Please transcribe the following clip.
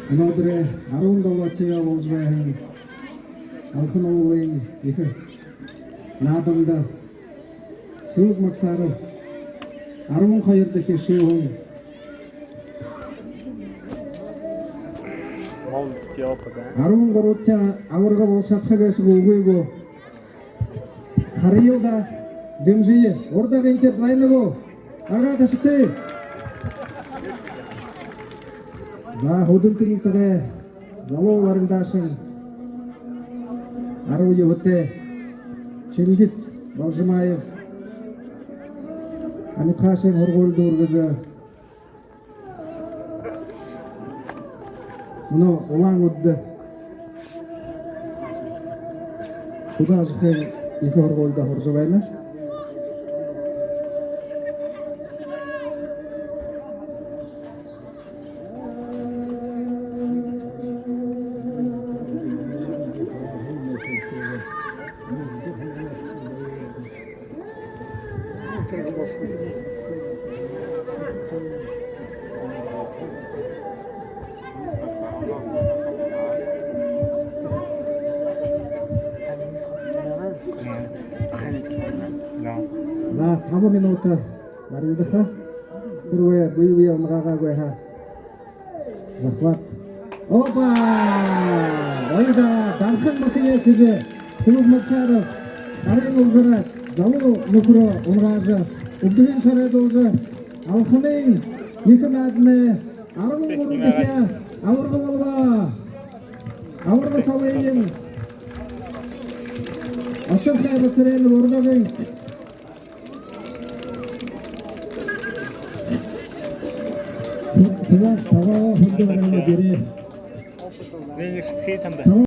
Өнөөдөр 10 долоочоо болж байгаа алхан уулын их наадамд Сүүл Магсаров 12 дахь шүүхэн Молодцёпа. 13-т аварга бол шатхагаас үгүйгөө Харилда дэмжие урдагийн тэд байнагөө аргаа таштай. За хөдөлтөнтэй залуу варандашин 19-т Чингис Балжимаев Амитхашин хоргуул дүүргэж мөн улаан үд Худаашхын их хоргуулда хорж байна. За 5 минут барилдаха хэрвээ бие унгаагаагүй хаа захват опа ойда дархан махыг гэж Сүүл Магсаров арын уулзараа залуу нөхрөө унгааж өвдөгийн шараад уулж алханы их наадмын 13 дахь аварга болвоо аварга солын Ашан хайрцэрэн урдагийн Тэгээс таваа хөдөлгөөний гэрээ Нэг их хит хамбай.